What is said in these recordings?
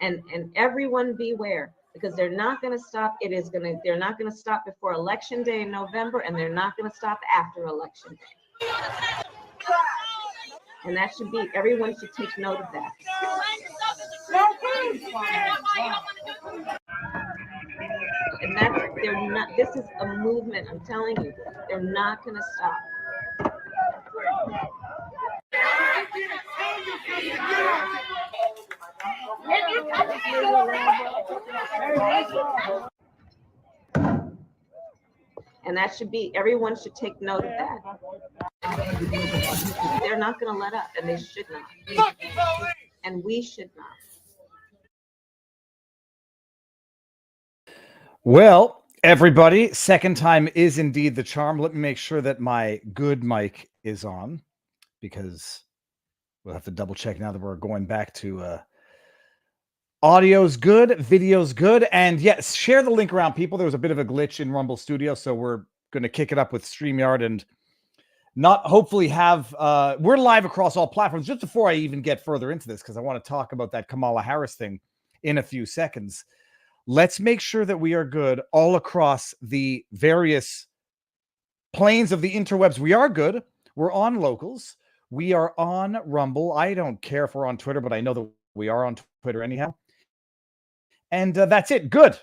And everyone beware, because they're not going to stop. They're not going to stop before Election Day in November, and they're not going to stop after Election Day. And that should be, everyone should take note of that. And they're not, this is a movement, I'm telling you, they're not going to stop. And that should be, everyone should take note of that. They're not going to let up, and they should not. And we should not. Well, everybody, second time is indeed the charm. Let me make sure that my good mic is on, because we'll have to double check now that we're going back to audio's good, video's good. And yes, share the link around, people. There was a bit of a glitch in Rumble Studio, so we're going to kick it up with StreamYard and not hopefully have we're live across all platforms. Just before I even get further into this, because I want to talk about that Kamala Harris thing in a few seconds, let's make sure that we are good all across the various planes of the interwebs. We are good. We're on Locals. We are on Rumble. I don't care if we're on Twitter, but I know that we are on Twitter anyhow. And that's it. Good.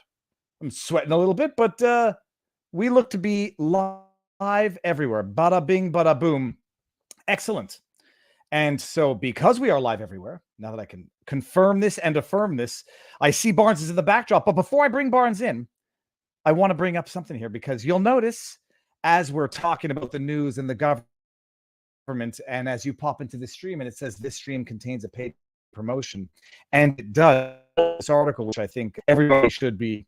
I'm sweating a little bit, but we look to be live everywhere. Bada bing, bada boom. Excellent. And so because we are live everywhere, now that I can confirm this and affirm this, I see Barnes is in the backdrop. But before I bring Barnes in, I want to bring up something here, because you'll notice as we're talking about the news and the government, and as you pop into the stream and it says this stream contains a paid promotion, and it does. This article, which I think everybody should be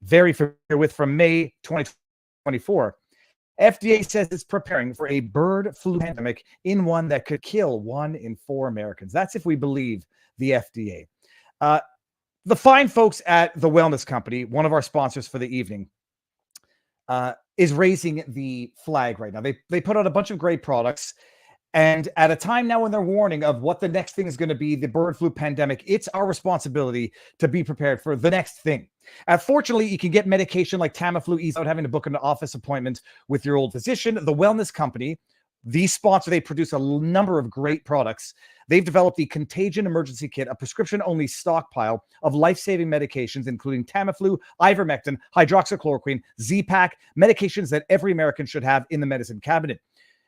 very familiar with, from May 2024. FDA says it's preparing for a bird flu pandemic in one that could kill 1 in 4 Americans. That's if we believe the FDA. The fine folks at the Wellness Company, one of our sponsors for the evening, is raising the flag right now. They put out a bunch of great products. And at a time now when they're warning of what the next thing is going to be, the bird flu pandemic, it's our responsibility to be prepared for the next thing. Fortunately, you can get medication like Tamiflu without having to book an office appointment with your old physician. The Wellness Company, the sponsor, they produce a number of great products. They've developed the Contagion Emergency Kit, a prescription-only stockpile of life-saving medications, including Tamiflu, ivermectin, hydroxychloroquine, Z-Pak, medications that every American should have in the medicine cabinet.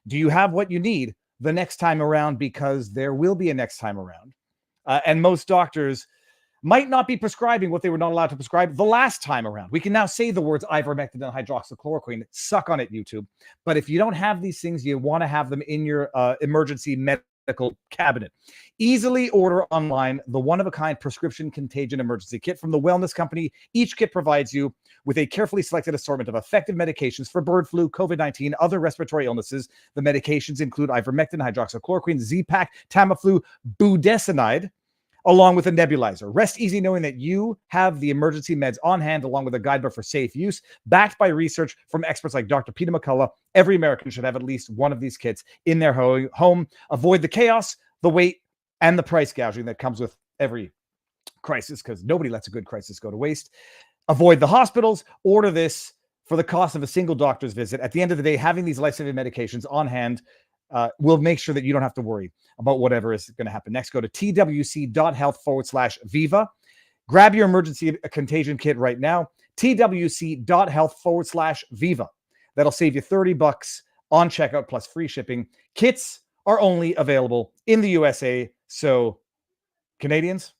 Do you have what you need the next time around? Because there will be a next time around. And most doctors might not be prescribing what they were not allowed to prescribe the last time around. We can now say the words ivermectin and hydroxychloroquine. Suck on it, YouTube. But if you don't have these things, you want to have them in your emergency medical cabinet. Easily order online the one-of-a-kind prescription Contagion Emergency Kit from the Wellness Company. Each kit provides you with a carefully selected assortment of effective medications for bird flu, COVID-19, other respiratory illnesses. The medications include ivermectin, hydroxychloroquine, Z-Pak, Tamiflu, budesonide, along with a nebulizer. Rest easy knowing that you have the emergency meds on hand, along with a guidebook for safe use, backed by research from experts like Dr. Peter McCullough. Every American should have at least one of these kits in their home. Avoid the chaos, the wait, and the price gouging that comes with every crisis, because nobody lets a good crisis go to waste. Avoid the hospitals. Order this for the cost of a single doctor's visit. At the end of the day, having these life-saving medications on hand will make sure that you don't have to worry about whatever is going to happen next. Go to twc.health/Viva. Grab your emergency contagion kit right now. twc.health/Viva. That'll save you $30 on checkout plus free shipping. Kits are only available in the USA. So, Canadians,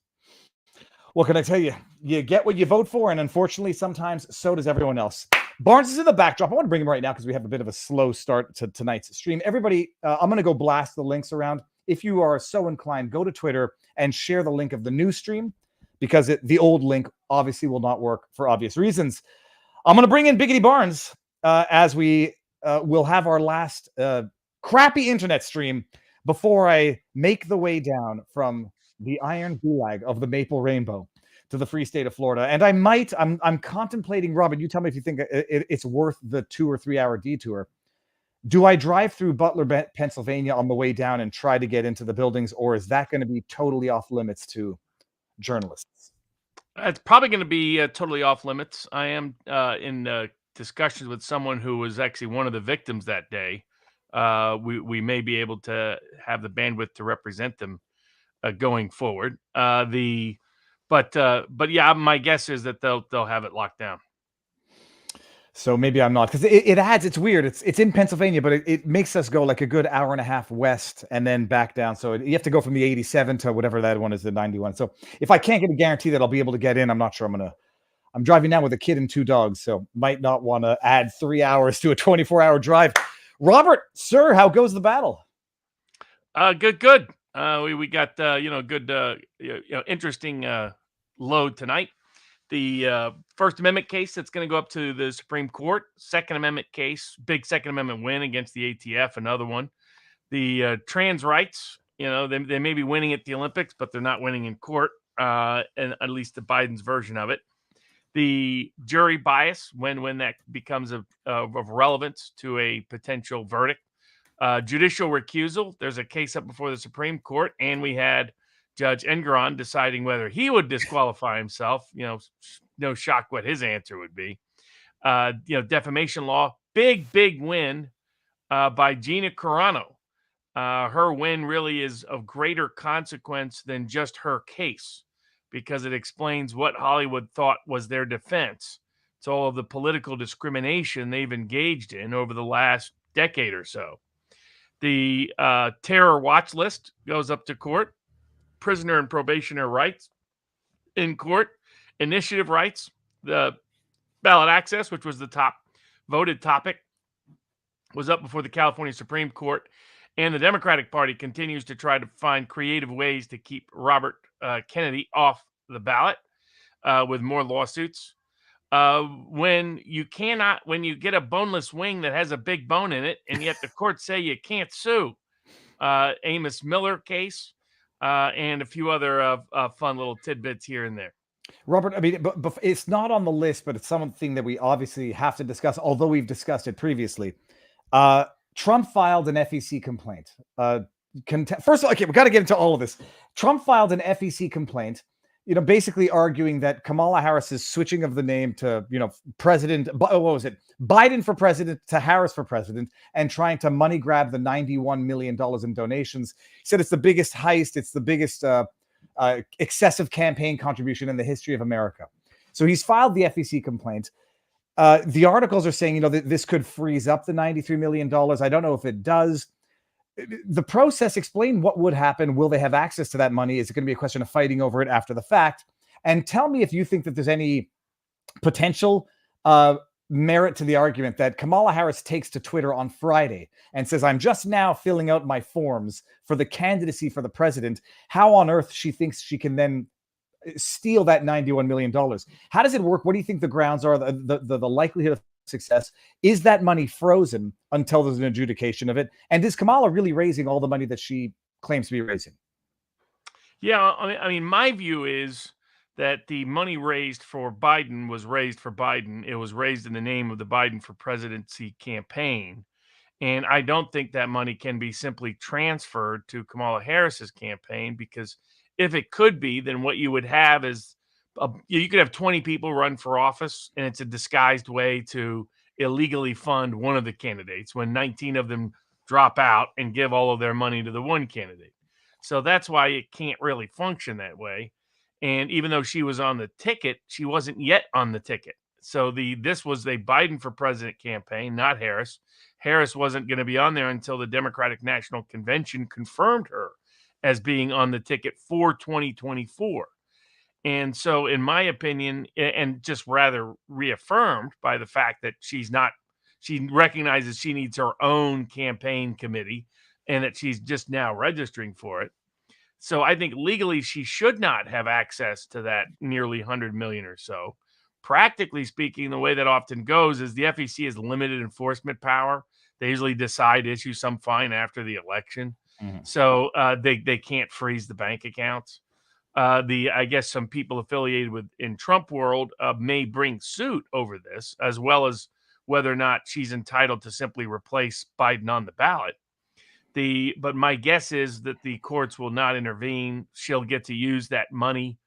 what can I tell you? You get what you vote for, and unfortunately, sometimes so does everyone else. Barnes is in the backdrop. I want to bring him right now because we have a bit of a slow start to tonight's stream. Everybody, I'm going to go blast the links around. If you are so inclined, go to Twitter and share the link of the new stream, because the old link obviously will not work for obvious reasons. I'm going to bring in Biggity Barnes as we we'll have our last crappy internet stream before I make the way down from the iron gulag of the Maple Rainbow to the free state of Florida. And I'm contemplating, Robin, you tell me if you think it's worth the 2 or 3 hour detour. Do I drive through Butler, Pennsylvania on the way down and try to get into the buildings, or is that going to be totally off limits to journalists? It's probably going to be totally off limits. I am in discussions with someone who was actually one of the victims that day. We may be able to have the bandwidth to represent them going forward. But yeah, my guess is that they'll have it locked down. So maybe I'm not, because it adds. It's weird. It's in Pennsylvania, but it makes us go like a good hour and a half west and then back down. So you have to go from the 87 to whatever that one is, the 91. So if I can't get a guarantee that I'll be able to get in, I'm not sure I'm driving now with a kid and 2 dogs, so might not want to add 3 hours to a 24-hour drive. Robert, sir, how goes the battle? Good. We got good interesting load tonight. The First Amendment case that's going to go up to the Supreme Court. Second Amendment case, big Second Amendment win against the ATF, another one. The trans rights, they may be winning at the Olympics, but they're not winning in court, and at least the Biden's version of it. The jury bias, when that becomes of relevance to a potential verdict. Judicial recusal. There's a case up before the Supreme Court, and we had Judge Engeron deciding whether he would disqualify himself. No shock what his answer would be. Defamation law. Big win by Gina Carano. Her win really is of greater consequence than just her case, because it explains what Hollywood thought was their defense. It's all of the political discrimination they've engaged in over the last decade or so. The terror watch list goes up to court. Prisoner and probationer rights in court. Initiative rights. The ballot access, which was the top voted topic, was up before the California Supreme Court. And the Democratic Party continues to try to find creative ways to keep Robert Kennedy off the ballot with more lawsuits. When you get a boneless wing that has a big bone in it, and yet the courts say you can't sue. Amos Miller case, and a few other fun little tidbits here and there. Robert, I mean, but it's not on the list, but it's something that we obviously have to discuss, although we've discussed it previously. Trump filed an FEC complaint. First of all, okay, we got to get into all of this. Trump filed an FEC complaint, basically arguing that Kamala Harris's switching of the name to, President, what was it? Biden for president to Harris for president, and trying to money grab the $91 million in donations. He said it's the biggest heist. It's the biggest excessive campaign contribution in the history of America. So he's filed the FEC complaint. The articles are saying, that this could freeze up the $93 million. I don't know if it does. The process, explain what would happen. Will they have access to that money? Is it going to be a question of fighting over it after the fact? And tell me if you think that there's any potential merit to the argument that Kamala Harris takes to Twitter on Friday and says, I'm just now filling out my forms for the candidacy for the president. How on earth she thinks she can then steal that $91 million? How does it work? What do you think the grounds are, the likelihood of success? Is that money frozen until there's an adjudication of it? And is Kamala really raising all the money that she claims to be raising? Yeah, I mean, my view is that the money raised for Biden was raised for Biden. It was raised in the name of the Biden for presidency campaign. And I don't think that money can be simply transferred to Kamala Harris's campaign, because if it could be, then what you would have is you could have 20 people run for office, and it's a disguised way to illegally fund one of the candidates when 19 of them drop out and give all of their money to the one candidate. So that's why it can't really function that way. And even though she was on the ticket, she wasn't yet on the ticket. So this was a Biden for president campaign, not Harris. Harris wasn't going to be on there until the Democratic National Convention confirmed her as being on the ticket for 2024. And so, in my opinion, and just rather reaffirmed by the fact that she recognizes she needs her own campaign committee and that she's just now registering for it. So I think legally she should not have access to that nearly 100 million or so. Practically speaking, the way that often goes is the FEC has limited enforcement power. They usually decide to issue some fine after the election. So they can't freeze the bank accounts. I guess some people affiliated with in Trump world may bring suit over this, as well as whether or not she's entitled to simply replace Biden on the ballot. But my guess is that the courts will not intervene. She'll get to use that money.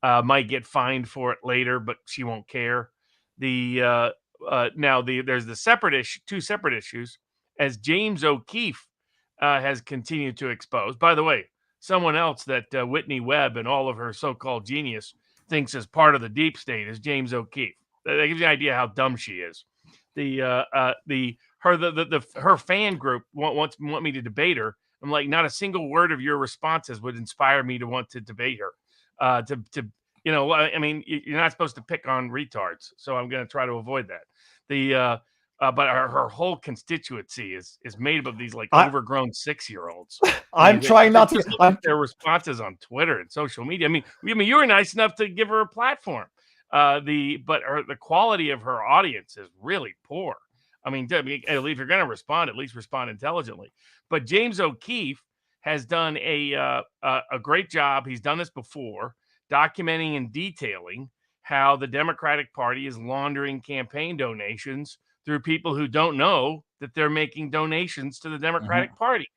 Might get fined for it later, but she won't care. There's the separate issue, two separate issues, as James O'Keefe has continued to expose. By the way, someone else that Whitney Webb and all of her so-called genius thinks is part of the deep state is James O'Keefe. That gives you an idea how dumb she is. Her fan group want me to debate her. I'm like, not a single word of your responses would inspire me to want to debate her. I mean, you're not supposed to pick on retards, so I'm going to try to avoid that. But her whole constituency is made up of these like overgrown 6-year-olds. I'm trying not to. Look at their responses on Twitter and social media. I mean, you were nice enough to give her a platform. The quality of her audience is really poor. I mean, if you're going to respond, at least respond intelligently. But James O'Keefe has done a great job. He's done this before, documenting and detailing how the Democratic Party is laundering campaign donations through people who don't know that they're making donations to the Democratic Party.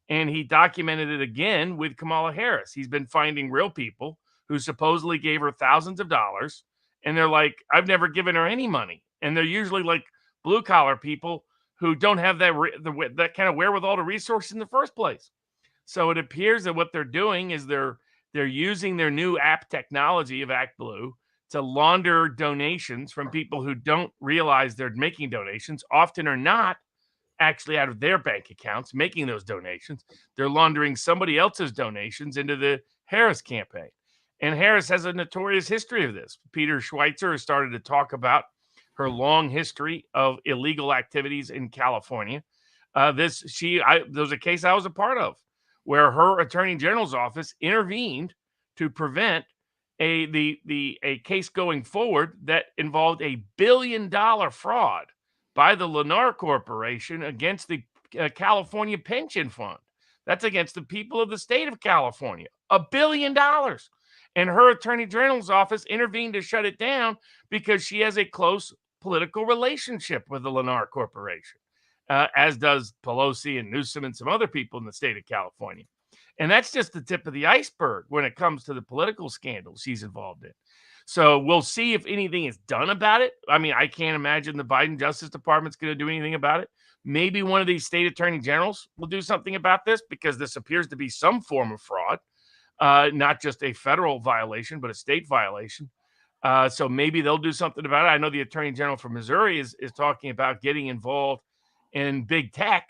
And he documented it again with Kamala Harris. He's been finding real people who supposedly gave her thousands of dollars. And they're like, I've never given her any money. And they're usually like blue collar people who don't have that kind of wherewithal to resource in the first place. So it appears that what they're doing is they're using their new app technology of ActBlue to launder donations from people who don't realize they're making donations, often are not actually out of their bank accounts making those donations. They're laundering somebody else's donations into the Harris campaign. And Harris has a notorious history of this. Peter Schweitzer has started to talk about her long history of illegal activities in California. There was a case I was a part of where her attorney general's office intervened to prevent a case going forward that involved $1 billion fraud by the Lennar Corporation against the California Pension Fund. That's against the people of the state of California. $1 billion. And her attorney general's office intervened to shut it down because she has a close political relationship with the Lennar Corporation, as does Pelosi and Newsom and some other people in the state of California. And that's just the tip of the iceberg when it comes to the political scandals she's involved in. So we'll see if anything is done about it. I mean, I can't imagine the Biden Justice Department's going to do anything about it. Maybe one of these state attorney generals will do something about this because this appears to be some form of fraud, not just a federal violation, but a state violation. So maybe they'll do something about it. I know the attorney general from Missouri is talking about getting involved in big tech,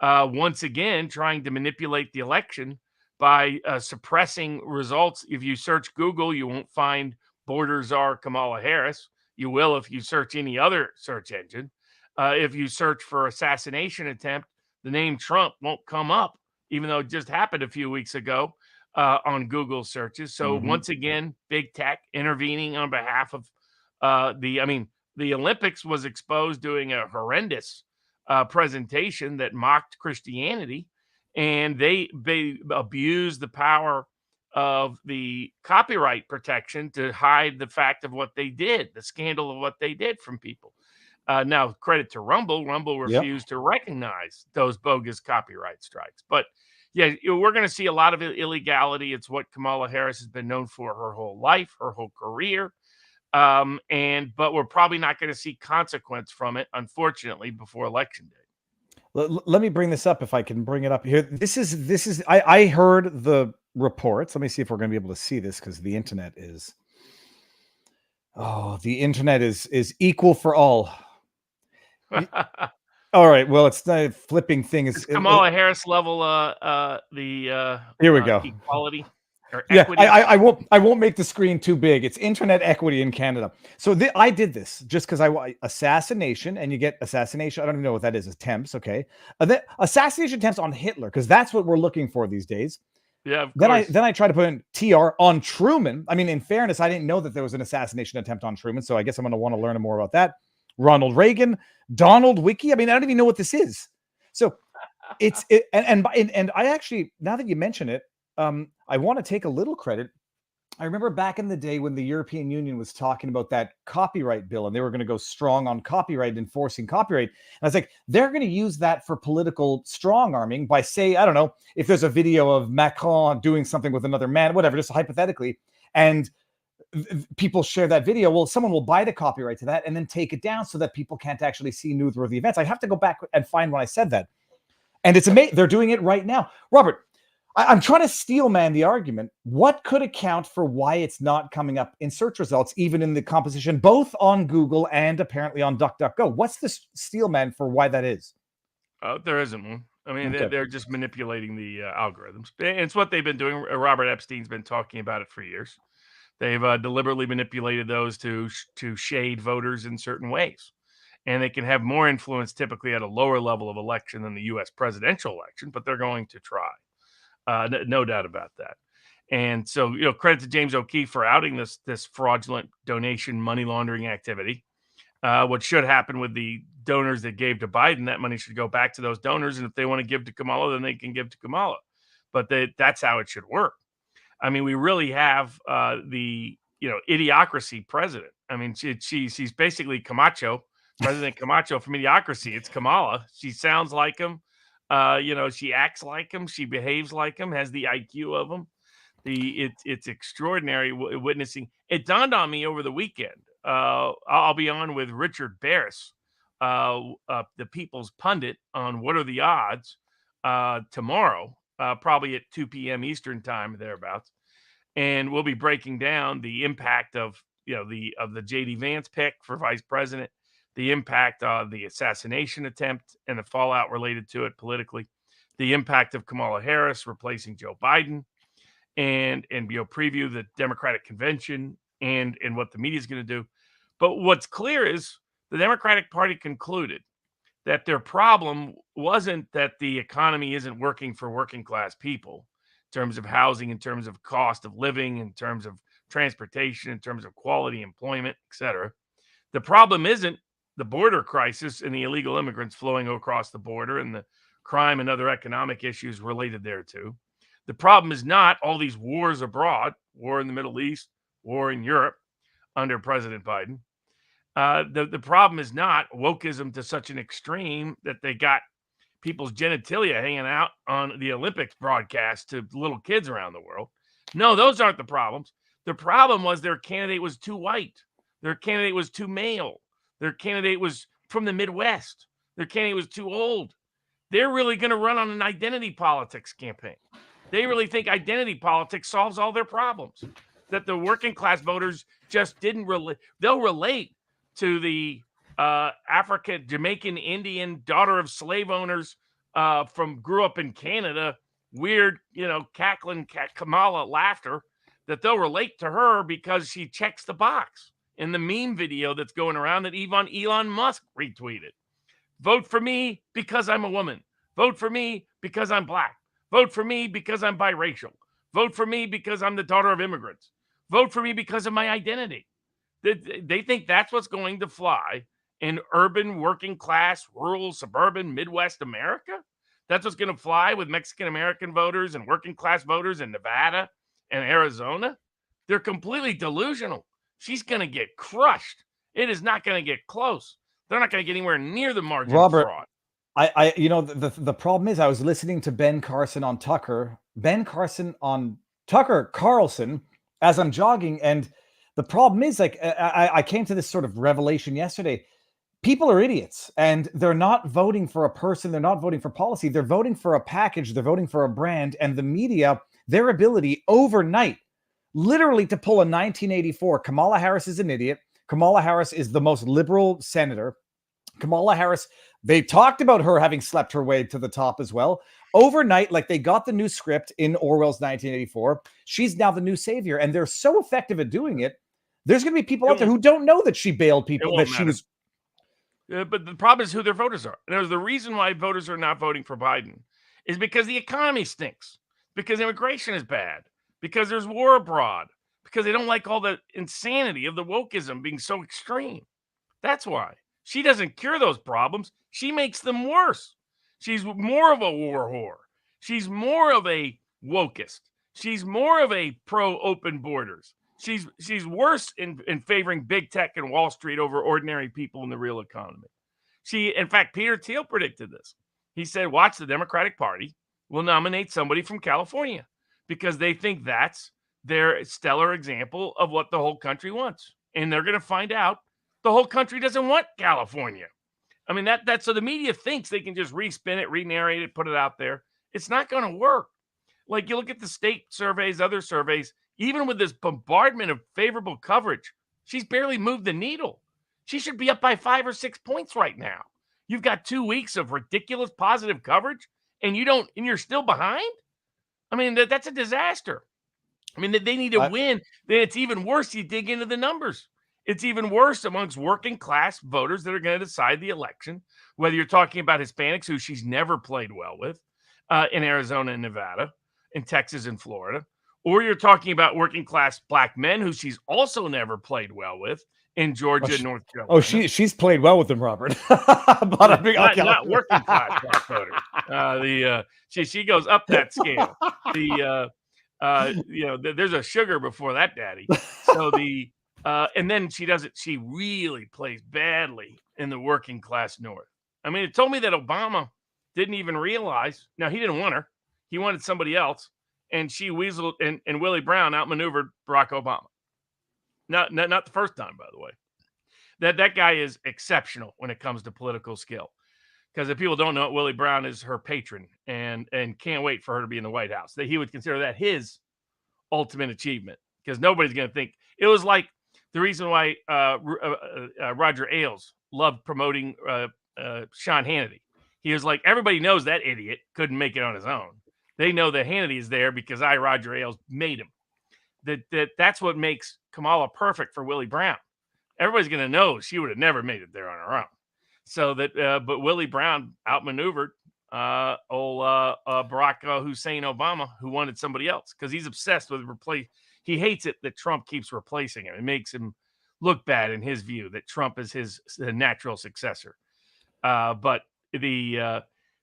once again, trying to manipulate the election by suppressing results. If you search Google, you won't find border czar Kamala Harris. You will if you search any other search engine. If you search for assassination attempt, the name Trump won't come up, even though it just happened a few weeks ago on Google searches. So once again, big tech intervening on behalf of the Olympics was exposed doing a horrendous presentation that mocked Christianity, and they abused the power of the copyright protection to hide the fact of what they did, the scandal of what they did from people. Now, credit to Rumble. Rumble refused to recognize those bogus copyright strikes. But yeah, we're going to see a lot of illegality. It's what Kamala Harris has been known for her whole life, her whole career. But we're probably not going to see consequence from it, unfortunately, before Election Day. Let me bring this up if I can bring it up here. I heard the reports. Let me see if we're going to be able to see this because the internet is equal for all. All right. Well, it's the flipping thing is Kamala Harris level. Here we go. Equality. Equity. I won't make the screen too big. It's internet equity in Canada. So I did this just because assassination, and you get assassination. I don't even know what that is. Attempts, okay. Assassination attempts on Hitler, because that's what we're looking for these days. Yeah, of Then course. I tried to put in TR on Truman. I mean, in fairness, I didn't know that there was an assassination attempt on Truman, so I guess I'm going to want to learn more about that. Ronald Reagan, Donald Wiki. I mean, I don't even know what this is. So and I actually, now that you mention it, I want to take a little credit. I remember back in the day when the European Union was talking about that copyright bill and they were going to go strong on copyright, enforcing copyright. And I was like, they're going to use that for political strong arming by, say, I don't know, if there's a video of Macron doing something with another man, whatever, just hypothetically, and people share that video, well, someone will buy the copyright to that and then take it down so that people can't actually see newsworthy events. I have to go back and find when I said that. And it's amazing. They're doing it right now. Robert, I'm trying to steel man the argument. What could account for why it's not coming up in search results, even in the composition, both on Google and apparently on DuckDuckGo? What's the steel man for why that is? There isn't one. I mean, Okay. they're just manipulating the algorithms. It's what they've been doing. Robert Epstein's been talking about it for years. They've deliberately manipulated those to shade voters in certain ways. And they can have more influence typically at a lower level of election than the U.S. presidential election, but they're going to try. No doubt about that. And so, credit to James O'Keefe for outing this fraudulent donation money laundering activity. What should happen with the donors that gave to Biden, that money should go back to those donors. And if they want to give to Kamala, then they can give to Kamala. But that's how it should work. I mean, we really have the idiocracy president. I mean, she's basically Camacho, President Camacho from Idiocracy. It's Kamala. She sounds like him. She acts like him. She behaves like him. Has the IQ of him. It's extraordinary witnessing. It dawned on me over the weekend. I'll be on with Richard Barris, the People's Pundit, on What Are the Odds tomorrow, probably at 2 p.m. Eastern time, thereabouts. And we'll be breaking down the impact of the J.D. Vance pick for vice president, the impact of the assassination attempt and the fallout related to it politically, the impact of Kamala Harris replacing Joe Biden, and preview the Democratic convention and what the media is going to do. But what's clear is the Democratic Party concluded that their problem wasn't that the economy isn't working for working class people in terms of housing, in terms of cost of living, in terms of transportation, in terms of quality employment, etc. The problem isn't the border crisis and the illegal immigrants flowing across the border and the crime and other economic issues related thereto. The problem is not all these wars abroad, war in the Middle East, war in Europe under President Biden. The problem is not wokeism to such an extreme that they got people's genitalia hanging out on the Olympics broadcast to little kids around the world. No, those aren't the problems. The problem was their candidate was too white. Their candidate was too male. Their candidate was from the Midwest. Their candidate was too old. They're really going to run on an identity politics campaign. They really think identity politics solves all their problems, that the working class voters just didn't relate. They'll relate to the African, Jamaican, Indian daughter of slave owners grew up in Canada, weird, cackling Kamala laughter, that they'll relate to her because she checks the box in the meme video that's going around that Elon Musk retweeted. Vote for me because I'm a woman. Vote for me because I'm black. Vote for me because I'm biracial. Vote for me because I'm the daughter of immigrants. Vote for me because of my identity. They think that's what's going to fly in urban, working class, rural, suburban, Midwest America. That's what's going to fly with Mexican American voters and working class voters in Nevada and Arizona. They're completely delusional. She's going to get crushed. It is not going to get close. They're not going to get anywhere near the margin of fraud. The problem is I was listening to Ben Carson on Tucker Carlson as I'm jogging, and the problem is, like, I came to this sort of revelation yesterday. People are idiots, and they're not voting for a person. They're not voting for policy. They're voting for a package. They're voting for a brand, and the media, their ability overnight, literally to pull a 1984. Kamala Harris is an idiot. Kamala Harris is the most liberal senator. Kamala Harris, they talked about her having slept her way to the top as well. Overnight, like, they got the new script in Orwell's 1984. She's now the new savior, and they're so effective at doing it. There's going to be people out there who don't know that she bailed people, that she was. But the problem is who their voters are. And there's the reason why voters are not voting for Biden is because the economy stinks. because immigration is bad, because there's war abroad, because they don't like all the insanity of the wokeism being so extreme. That's why. She doesn't cure those problems. She makes them worse. She's more of a war whore. She's more of a wokist. She's more of a pro open borders. She's worse in favoring big tech and Wall Street over ordinary people in the real economy. In fact, Peter Thiel predicted this. He said, watch, the Democratic Party will nominate somebody from California because they think that's their stellar example of what the whole country wants. And they're going to find out the whole country doesn't want California. I mean, that's so the media thinks they can just respin it, re-narrate it, put it out there. It's not going to work. Like, you look at the state surveys, other surveys, even with this bombardment of favorable coverage, she's barely moved the needle. She should be up by 5 or 6 points right now. You've got 2 weeks of ridiculous positive coverage, and you're still behind. I mean, that's a disaster. I mean, they need to win. Then it's even worse. You dig into the numbers. It's even worse amongst working class voters that are going to decide the election, whether you're talking about Hispanics, who she's never played well with in Arizona and Nevada, in Texas and Florida, or you're talking about working class black men, who she's also never played well with in Georgia and North Carolina. Oh, she's played well with them, Robert. But not working class black voters. She goes up that scale. There's a sugar before that daddy. So and then she really plays badly in the working class North. I mean, it told me that Obama didn't even realize. Now, he didn't want her. He wanted somebody else. And she weaseled, and Willie Brown outmaneuvered Barack Obama. Not the first time, by the way. That guy is exceptional when it comes to political skill. Because if people don't know it, Willie Brown is her patron and can't wait for her to be in the White House. That he would consider that his ultimate achievement, because nobody's going to think. It was like the reason why Roger Ailes loved promoting Sean Hannity. He was like, everybody knows that idiot couldn't make it on his own. They know that Hannity is there because Roger Ailes, made him. That's what makes Kamala perfect for Willie Brown. Everybody's going to know she would have never made it there on her own. So but Willie Brown outmaneuvered Barack Hussein Obama, who wanted somebody else, because he's obsessed with He hates it that Trump keeps replacing him. It makes him look bad in his view that Trump is his natural successor. But they're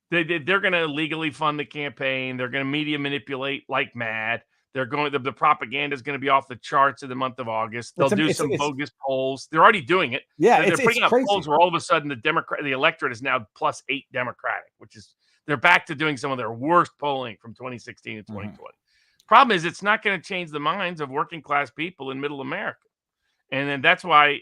going to legally fund the campaign. They're going to media manipulate like mad. The propaganda is going to be off the charts in the month of August. They'll do some bogus polls. They're already doing it. Yeah, they're putting up polls where all of a sudden the electorate is now +8 Democratic, which is they're back to doing some of their worst polling from 2016 and 2020. Problem is, it's not going to change the minds of working class people in Middle America, and then that's why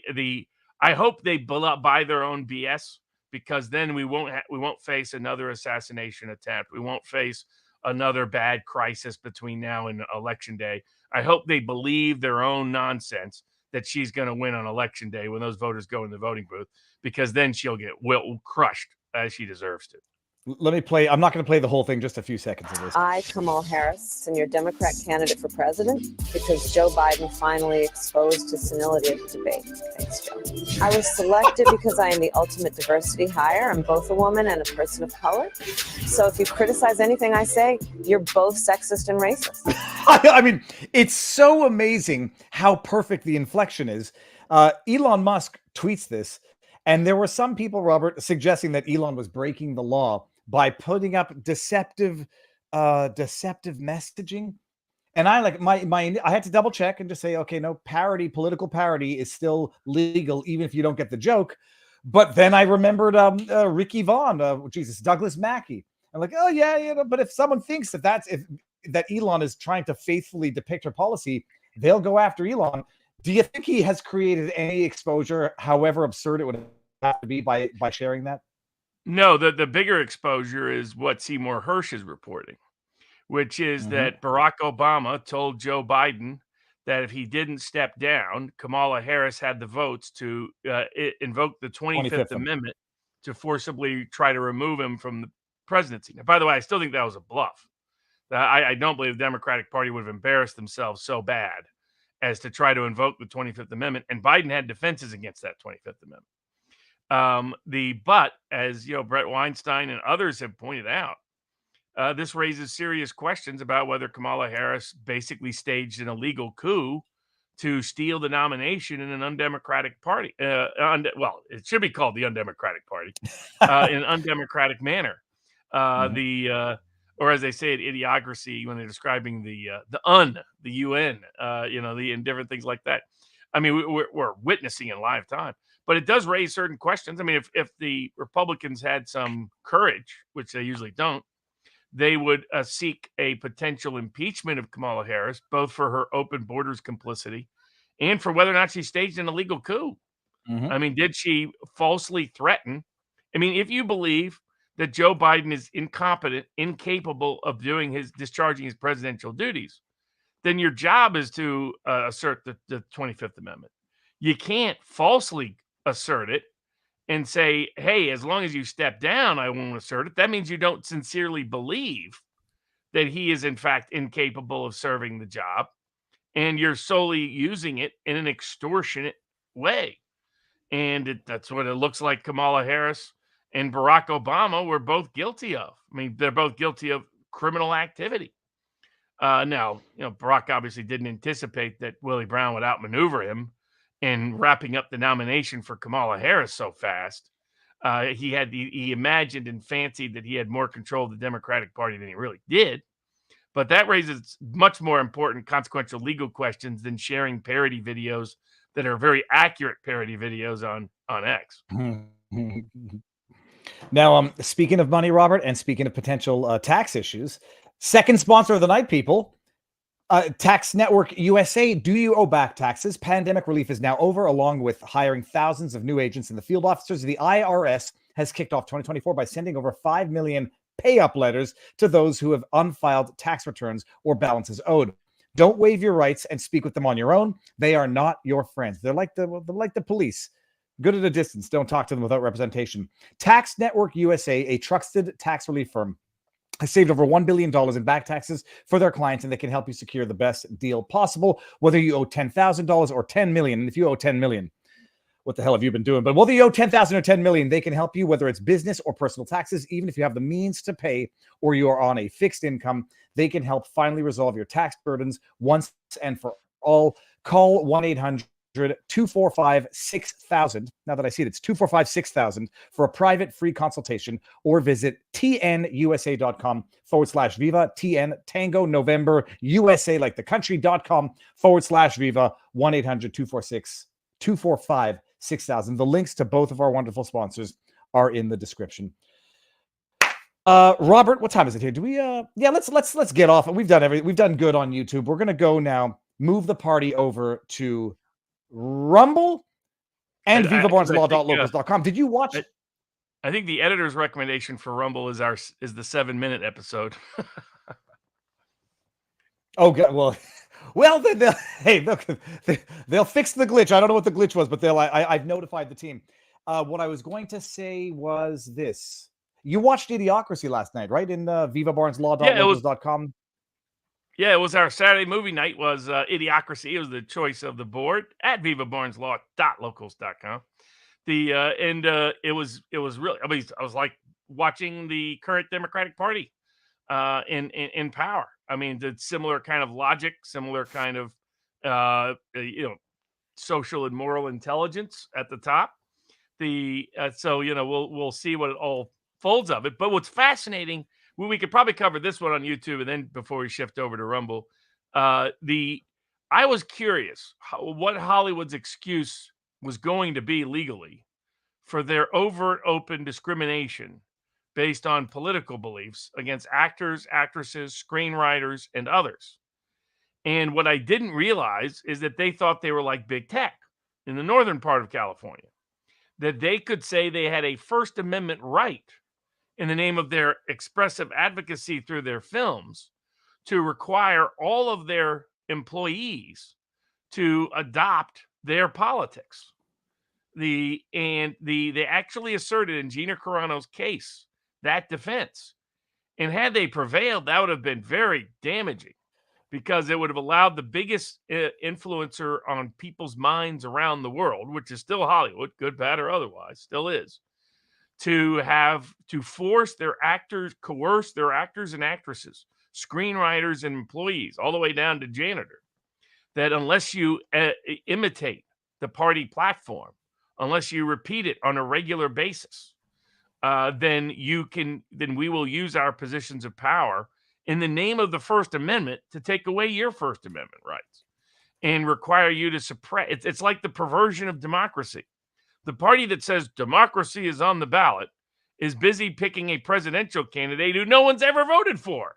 I hope they buy their own BS, because then we won't face another assassination attempt. We won't face another bad crisis between now and election day. I hope they believe their own nonsense that she's going to win on election day when those voters go in the voting booth, because then she'll get crushed as she deserves to. Let me play. I'm not going to play the whole thing, just a few seconds of this. I, Kamala Harris, am your Democrat candidate for president because Joe Biden finally exposed his senility at the debate. Thanks, Joe. I was selected because I am the ultimate diversity hire. I'm both a woman and a person of color. So if you criticize anything I say, you're both sexist and racist. I mean, it's so amazing how perfect the inflection is. Elon Musk tweets this, and there were some people, Robert, suggesting that Elon was breaking the law by putting up deceptive messaging. And I I had to double check and just say, okay, no, political parody is still legal, even if you don't get the joke. But then I remembered Ricky Vaughn, Douglas Mackey. I'm like, oh yeah, but if someone thinks that Elon is trying to faithfully depict her policy, they'll go after Elon. Do you think he has created any exposure, however absurd it would have to be, by sharing that? No, the bigger exposure is what Seymour Hersh is reporting, which is that Barack Obama told Joe Biden that if he didn't step down, Kamala Harris had the votes to invoke the 25th Amendment to forcibly try to remove him from the presidency. Now, by the way, I still think that was a bluff. I don't believe the Democratic Party would have embarrassed themselves so bad as to try to invoke the 25th Amendment, and Biden had defenses against that 25th Amendment. But as Brett Weinstein and others have pointed out, this raises serious questions about whether Kamala Harris basically staged an illegal coup to steal the nomination in an undemocratic party. Well, it should be called the undemocratic party in an undemocratic manner. Or as they say, idiocracy when they're describing the UN, and different things like that. I mean, we're witnessing in live time, but it does raise certain questions. I mean, if the Republicans had some courage, which they usually don't, they would seek a potential impeachment of Kamala Harris, both for her open borders complicity and for whether or not she staged an illegal coup. I mean, did she falsely threaten? I mean, if you believe that Joe Biden is incompetent, incapable of discharging his presidential duties, then your job is to assert the 25th Amendment. You can't falsely assert it and say, hey, as long as you step down, I won't assert it. That means you don't sincerely believe that he is, in fact, incapable of serving the job, and you're solely using it in an extortionate way. And that's what it looks like Kamala Harris and Barack Obama were both guilty of. I mean, they're both guilty of criminal activity. Now, Barack obviously didn't anticipate that Willie Brown would outmaneuver him in wrapping up the nomination for Kamala Harris so fast. He imagined and fancied that he had more control of the Democratic Party than he really did. But that raises much more important consequential legal questions than sharing parody videos that are very accurate parody videos on X. Now, speaking of money, Robert, and speaking of potential tax issues, second sponsor of the night, people, Tax Network USA. Do you owe back taxes? Pandemic relief is now over, along with hiring thousands of new agents in the field officers. The IRS has kicked off 2024 by sending over 5 million pay-up letters to those who have unfiled tax returns or balances owed. Don't waive your rights and speak with them on your own. They are not your friends. They're like the police. Good at a distance. Don't talk to them without representation. Tax Network USA, a trusted tax relief firm, has saved over $1 billion in back taxes for their clients, and they can help you secure the best deal possible, whether you owe $10,000 or $10 million. And if you owe $10 million, what the hell have you been doing? But whether you owe $10,000 or $10 million, they can help you, whether it's business or personal taxes. Even if you have the means to pay or you are on a fixed income, they can help finally resolve your tax burdens once and for all. Call 1-800-245-6000. Now that I see it, it's 245-6000 for a private free consultation, or visit tnusa.com/Viva, TN Tango November USA, like the country.com/Viva, 1-800-245-6000. The links to both of our wonderful sponsors are in the description. Robert, what time is it here? Do we let's get off. We've done good on YouTube. We're gonna go now, move the party over to Rumble and vivabarneslaw.locals.com. Did you watch? I think the editor's recommendation for Rumble is the 7-minute episode. Oh, God. Well, they'll fix the glitch. I don't know what the glitch was, but I've notified the team. What I was going to say was this. You watched Idiocracy last night, right? In vivabarneslaw.locals.com. Yeah, it was our Saturday movie night. Was Idiocracy? It was the choice of the board at vivabarneslaw.locals.com. It was really. I mean, I was like watching the current Democratic Party in power. I mean, the similar kind of logic, similar kind of social and moral intelligence at the top. We'll see what it all folds of it. But what's fascinating, we could probably cover this one on YouTube, and then before we shift over to Rumble, I was curious what Hollywood's excuse was going to be legally for their overt, open discrimination based on political beliefs against actors, actresses, screenwriters, and others. And what I didn't realize is that they thought they were like big tech in the northern part of California, that they could say they had a First Amendment right in the name of their expressive advocacy through their films to require all of their employees to adopt their politics. They actually asserted in Gina Carano's case that defense. And had they prevailed, that would have been very damaging, because it would have allowed the biggest influencer on people's minds around the world, which is still Hollywood, good, bad, or otherwise, still is, to force their actors, coerce their actors and actresses, screenwriters and employees, all the way down to janitor, that unless you imitate the party platform, unless you repeat it on a regular basis, then we will use our positions of power in the name of the First Amendment to take away your First Amendment rights and require you to suppress. It's like the perversion of democracy. The party that says democracy is on the ballot is busy picking a presidential candidate who no one's ever voted for.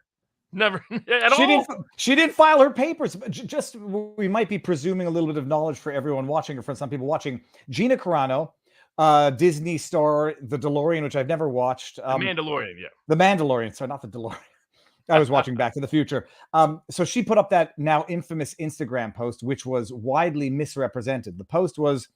Never at all. She didn't file her papers. Just, we might be presuming a little bit of knowledge for everyone watching, or for some people watching. Gina Carano, Disney star, The DeLorean, which I've never watched. The Mandalorian, yeah. The Mandalorian, sorry, not The DeLorean. I was watching Back to the Future. So she put up that now infamous Instagram post, which was widely misrepresented. The post was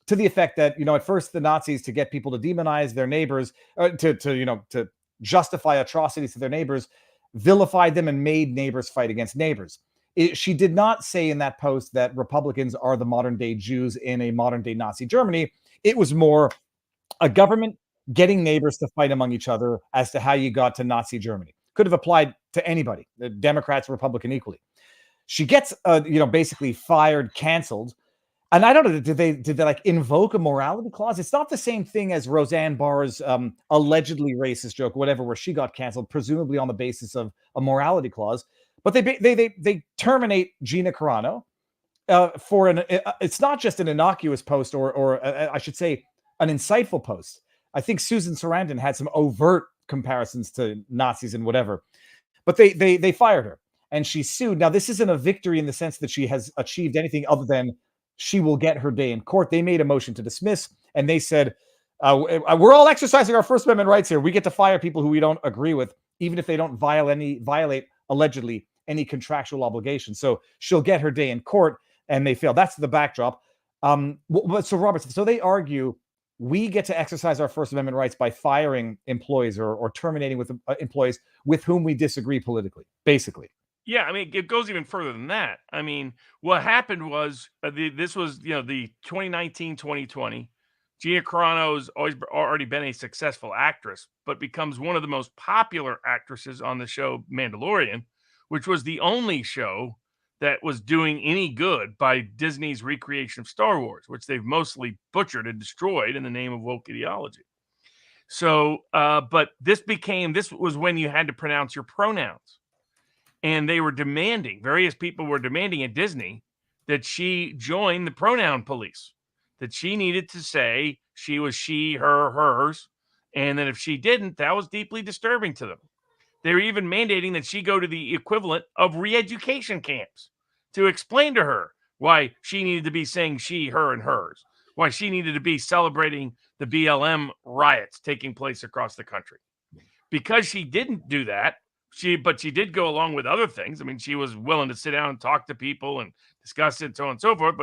to the effect that, at first the Nazis, to get people to demonize their neighbors, to justify atrocities to their neighbors, vilified them and made neighbors fight against neighbors. She did not say in that post that Republicans are the modern day Jews in a modern day Nazi Germany. It was more a government getting neighbors to fight among each other as to how you got to Nazi Germany. Could have applied to anybody, the Democrats, Republican equally. She gets, basically fired, canceled. And I don't know, did they like invoke a morality clause? It's not the same thing as Roseanne Barr's allegedly racist joke, whatever, where she got canceled, presumably on the basis of a morality clause. But they terminate Gina Carano for it's not just an innocuous post, or I should say an insightful post. I think Susan Sarandon had some overt comparisons to Nazis and whatever, but they fired her and she sued. Now, this isn't a victory in the sense that she has achieved anything other than she will get her day in court. They made a motion to dismiss, and they said, we're all exercising our First Amendment rights here. We get to fire people who we don't agree with, even if they don't violate allegedly any contractual obligation. So she'll get her day in court, and they fail. That's the backdrop. So Roberts, so they argue we get to exercise our First Amendment rights by firing employees or terminating with employees with whom we disagree politically, basically. Yeah, I mean, it goes even further than that. I mean, what happened was this was, the 2019-2020. Gina Carano's already been a successful actress, but becomes one of the most popular actresses on the show Mandalorian, which was the only show that was doing any good by Disney's recreation of Star Wars, which they've mostly butchered and destroyed in the name of woke ideology. So, but this was when you had to pronounce your pronouns. And they were various people were demanding at Disney that she join the pronoun police, that she needed to say she was she, her, hers. And that if she didn't, that was deeply disturbing to them. They were even mandating that she go to the equivalent of re-education camps to explain to her why she needed to be saying she, her, and hers, why she needed to be celebrating the BLM riots taking place across the country. Because she didn't do that, but she did go along with other things. I mean, she was willing to sit down and talk to people and discuss it and so on and so forth.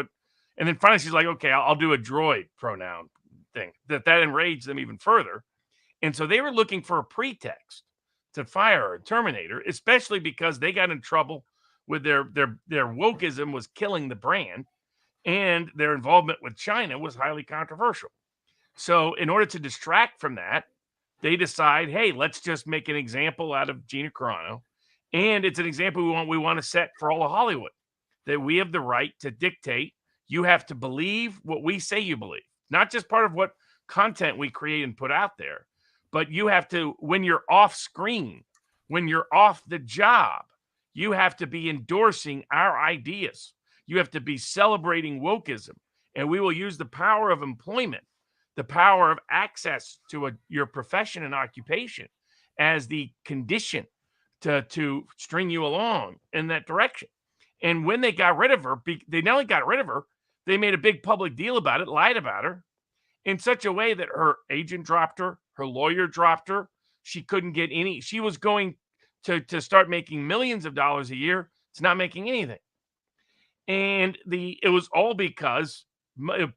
And then finally she's like, okay, I'll do a droid pronoun thing. That enraged them even further. And so they were looking for a pretext to fire her, terminate her, especially because they got in trouble with their wokeism was killing the brand, and their involvement with China was highly controversial. So in order to distract from that, they decide, hey, let's just make an example out of Gina Carano. And it's an example we want to set for all of Hollywood, that we have the right to dictate. You have to believe what we say you believe, not just part of what content we create and put out there, but you have to, when you're off screen, when you're off the job, you have to be endorsing our ideas. You have to be celebrating wokeism. And we will use the power of employment, the power of access to your profession and occupation as the condition to string you along in that direction. And when they got rid of her, they not only got rid of her, they made a big public deal about it, lied about her in such a way that her agent dropped her, her lawyer dropped her. She couldn't get any. She was going to start making millions of dollars a year. It's not making anything. And it was all because,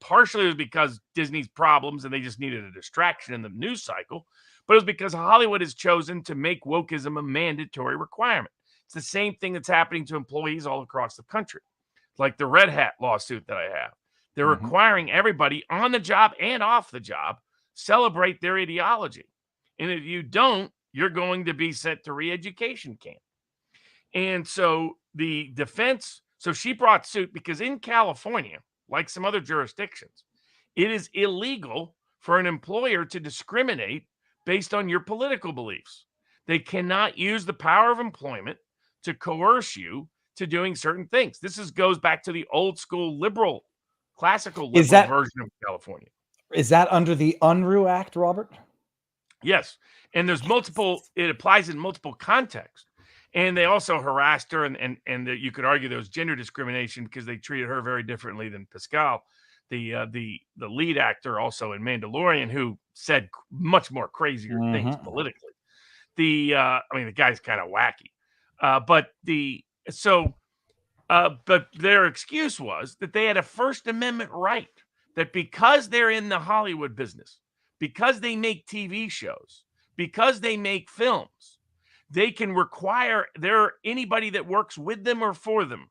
partially it was because Disney's problems and they just needed a distraction in the news cycle, but it was because Hollywood has chosen to make wokeism a mandatory requirement. It's the same thing that's happening to employees all across the country, like the Red Hat lawsuit that I have. They're requiring everybody on the job and off the job celebrate their ideology. And if you don't, you're going to be sent to re-education camp. And so the defense, so she brought suit because in California, like some other jurisdictions, it is illegal for an employer to discriminate based on your political beliefs. They cannot use the power of employment to coerce you to doing certain things. This goes back to the old school liberal, classical liberal version of California. Is that under the Unruh Act, Robert? Yes. And there's multiple, it applies in multiple contexts. And they also harassed her, and you could argue there was gender discrimination because they treated her very differently than Pascal, the lead actor also in Mandalorian, who said much more crazier things politically. I mean, the guy's kind of wacky. But their excuse was that they had a First Amendment right, that because they're in the Hollywood business, because they make TV shows, because they make films, they can require anybody that works with them or for them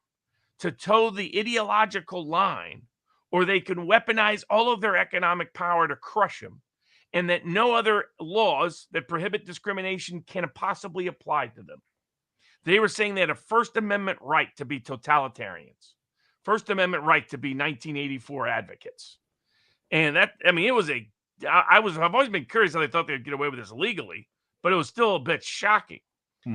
to toe the ideological line, or they can weaponize all of their economic power to crush them, and that no other laws that prohibit discrimination can possibly apply to them. They were saying they had a First Amendment right to be totalitarians, First Amendment right to be 1984 advocates. And that, I mean, I've always been curious how they thought they'd get away with this legally, but it was still a bit shocking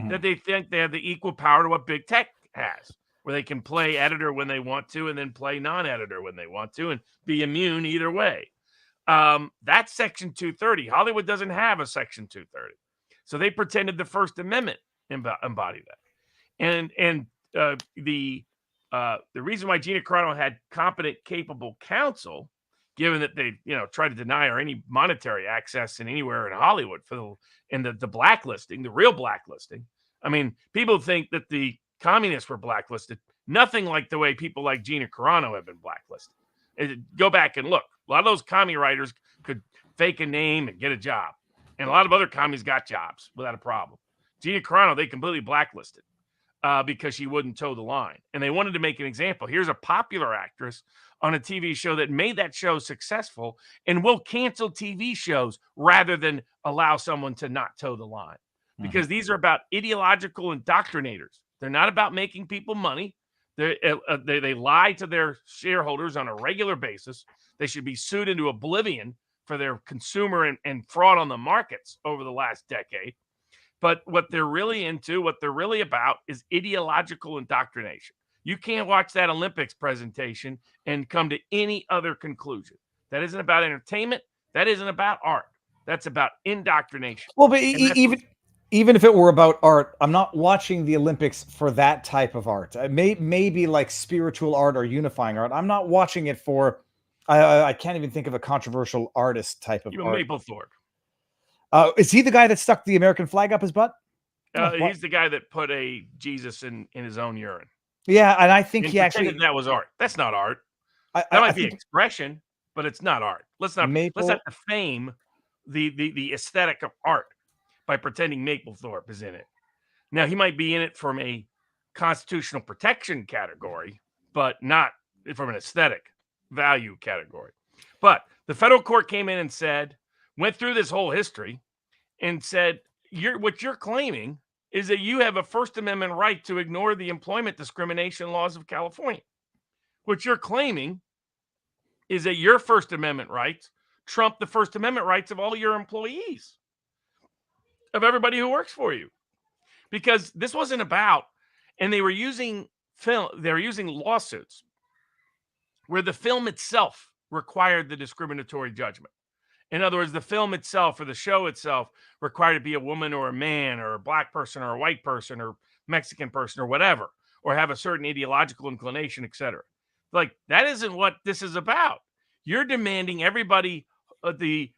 that they think they have the equal power to what big tech has, where they can play editor when they want to and then play non-editor when they want to and be immune either way. That's Section 230. Hollywood doesn't have a Section 230. So they pretended the First Amendment embodied that. And the reason why Gina Carano had competent, capable counsel, given that they tried to deny her any monetary access in anywhere in Hollywood for the blacklisting, the real blacklisting. I mean, people think that the communists were blacklisted. Nothing like the way people like Gina Carano have been blacklisted. Go back and look. A lot of those commie writers could fake a name and get a job. And a lot of other commies got jobs without a problem. Gina Carano, they completely blacklisted because she wouldn't toe the line. And they wanted to make an example. Here's a popular actress on a TV show that made that show successful and will cancel TV shows rather than allow someone to not toe the line. Because these are about ideological indoctrinators. They're not about making people money. They lie to their shareholders on a regular basis. They should be sued into oblivion for their consumer and fraud on the markets over the last decade. But what they're really into, what they're really about, is ideological indoctrination. You can't watch that Olympics presentation and come to any other conclusion. That isn't about entertainment. That isn't about art. That's about indoctrination. Well, but even if it were about art, I'm not watching the Olympics for that type of art. Maybe like spiritual art or unifying art. I'm not watching it for. I can't even think of a controversial artist type of art. Mapplethorpe. Is he the guy that stuck the American flag up his butt? He's the guy that put a Jesus in his own urine. Yeah, and I think he actually that was art. That's not art. That might be expression, but it's not art. Let's not defame the aesthetic of art by pretending Mapplethorpe is in it. Now, he might be in it from a constitutional protection category, but not from an aesthetic value category. But the federal court came in and went through this whole history and said, what you're claiming is that you have a First Amendment right to ignore the employment discrimination laws of California. What you're claiming is that your First Amendment rights trump the First Amendment rights of all your employees, of everybody who works for you. Because this wasn't about, and they were using lawsuits where the film itself required the discriminatory judgment. In other words, the film itself or the show itself required to be a woman or a man or a black person or a white person or Mexican person or whatever, or have a certain ideological inclination, etc. Like, that isn't what this is about. You're demanding everybody,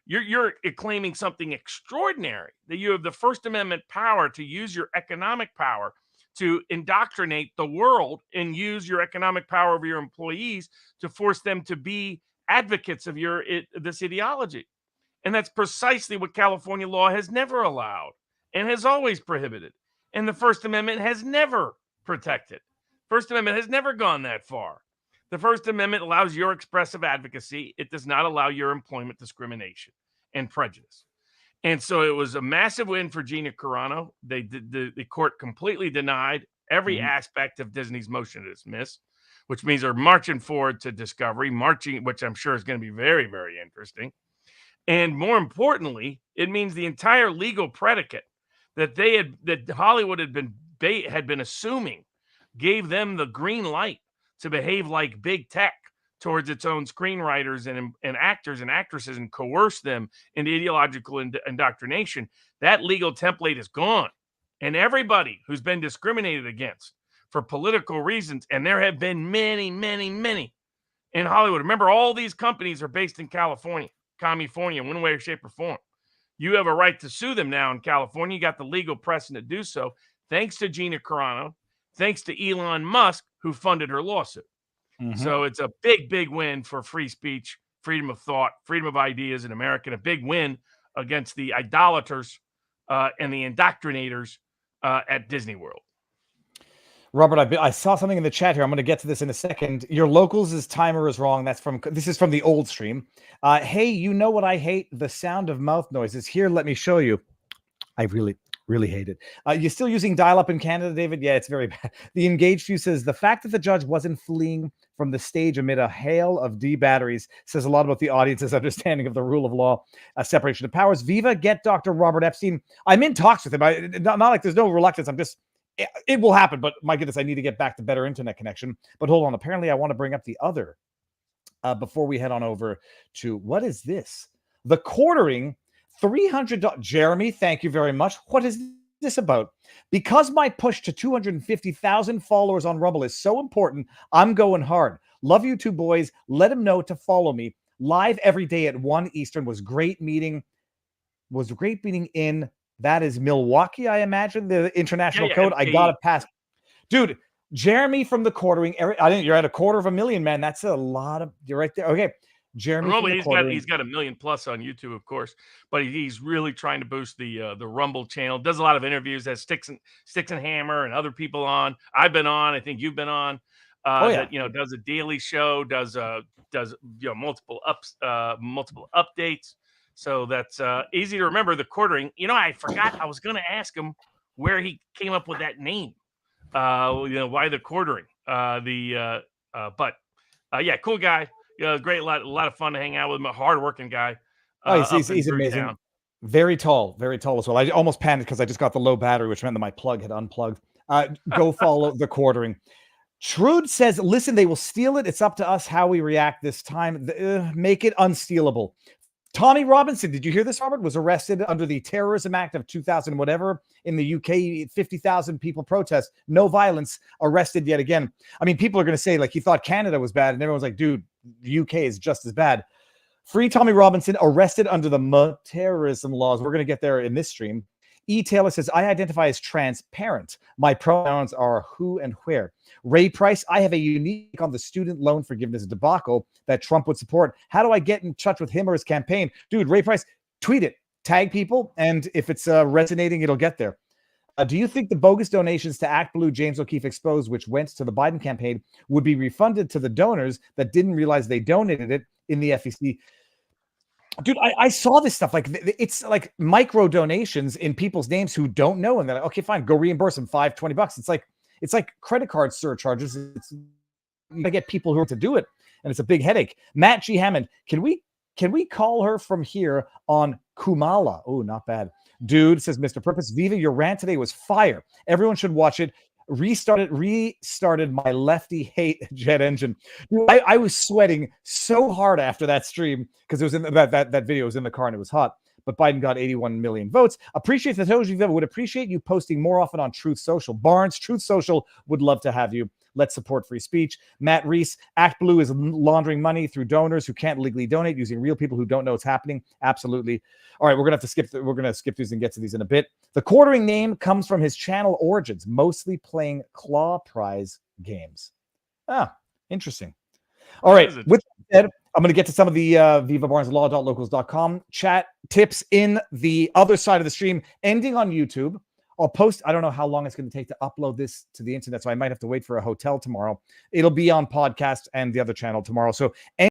you're claiming something extraordinary, that you have the First Amendment power to use your economic power to indoctrinate the world and use your economic power over your employees to force them to be advocates of this ideology. And that's precisely what California law has never allowed and has always prohibited. And the First Amendment has never protected. First Amendment has never gone that far. The First Amendment allows your expressive advocacy. It does not allow your employment discrimination. and prejudice. And so it was a massive win for Gina Carano. The court completely denied every aspect of Disney's motion to dismiss, which means they're marching forward to discovery, which I'm sure is going to be very, very interesting. And more importantly, it means the entire legal predicate that Hollywood had been assuming gave them the green light to behave like big tech towards its own screenwriters and actors and actresses and coerce them into ideological indoctrination. That legal template is gone. And everybody who's been discriminated against for political reasons, and there have been many, many, many in Hollywood. Remember, all these companies are based in California, in one way, shape, or form. You have a right to sue them now in California. You got the legal precedent to do so, thanks to Gina Carano, thanks to Elon Musk, who funded her lawsuit. So it's a big, big win for free speech, freedom of thought, freedom of ideas in America, and a big win against the idolaters and the indoctrinators at Disney World. Robert, I saw something in the chat here. I'm going to get to this in a second. Your locals' timer is wrong. This is from the old stream. Hey, you know what I hate? The sound of mouth noises. Here, let me show you. I really hate it. You're still using dial-up in Canada, David? Yeah, it's very bad. The Engaged Few says, the fact that the judge wasn't fleeing from the stage amid a hail of D batteries says a lot about the audience's understanding of the rule of law, separation of powers. Viva, get Dr. Robert Epstein. I'm in talks with him. Not like there's no reluctance. It will happen, but my goodness, I need to get back to better internet connection. But hold on. Apparently, I want to bring up the other before we head on over to, what is this? The quartering $300. Jeremy, thank you very much. What is this about? Because my push to 250,000 followers on Rumble is so important, I'm going hard. Love you two boys. Let them know to follow me. Live every day at 1 Eastern. Was great meeting in, that is Milwaukee, I imagine, the international code. I got to pass. Dude, Jeremy from the quartering. I think you're at 250,000, man. That's a lot of, you're right there. Okay. Jeremy, he's got 1 million plus on YouTube, of course, but he's really trying to boost the Rumble channel. Does a lot of interviews, has Sticks and Hammer and other people on. I've been on. I think you've been on. That does a daily show, does multiple updates. So that's easy to remember. The quartering. I forgot. I was going to ask him where he came up with that name. Why the quartering? Cool guy. Great, a lot of fun to hang out with him. A hardworking guy. He's amazing. Town. Very tall as well. I almost panicked because I just got the low battery, which meant that my plug had unplugged. Go follow the quartering. Trude says, listen, they will steal it. It's up to us how we react this time. Make it unstealable. Tommy Robinson, did you hear this, Robert? Was arrested under the Terrorism Act of 2000, whatever, in the UK. 50,000 people protest. No violence. Arrested yet again. I mean, people are going to say, like, he thought Canada was bad. And everyone's like, dude, the UK is just as bad. Free Tommy Robinson, arrested under the terrorism laws. We're going to get there in this stream. E. Taylor says, I identify as transparent. My pronouns are who and where. Ray Price, I have a unique on the student loan forgiveness debacle that Trump would support. How do I get in touch with him or his campaign? Dude, Ray Price, tweet it. Tag people. And if it's resonating, it'll get there. Do you think the bogus donations to Act Blue, James O'Keefe Exposed, which went to the Biden campaign, would be refunded to the donors that didn't realize they donated it in the FEC? Dude, I saw this stuff. Like, it's like micro donations in people's names who don't know. And they're like, okay, fine, go reimburse them $20. It's like credit card surcharges. You gotta get people who are to do it. And it's a big headache. Matt G. Hammond, can we call her from here on Kamala? Oh, not bad. Dude, says Mr. Purpose. Viva, your rant today was fire. Everyone should watch it. Restarted my lefty hate jet engine. Dude, I was sweating so hard after that stream because it was in that video was in the car and it was hot. But Biden got 81 million votes. Appreciate the Toji. Would appreciate you posting more often on Truth Social. Barnes, Truth Social would love to have you. Let's support free speech. Matt Reese, Act Blue is laundering money through donors who can't legally donate using real people who don't know what's happening. Absolutely. All right, we're gonna skip these and get to these in a bit. The quartering name comes from his channel origins, mostly playing claw prize games. Ah, interesting. All right, with that said, I'm going to get to some of the vivabarneslaw.locals.com chat tips in the other side of the stream, ending on YouTube. I'll post, I don't know how long it's going to take to upload this to the internet, so I might have to wait for a hotel tomorrow. It'll be on podcast and the other channel tomorrow. So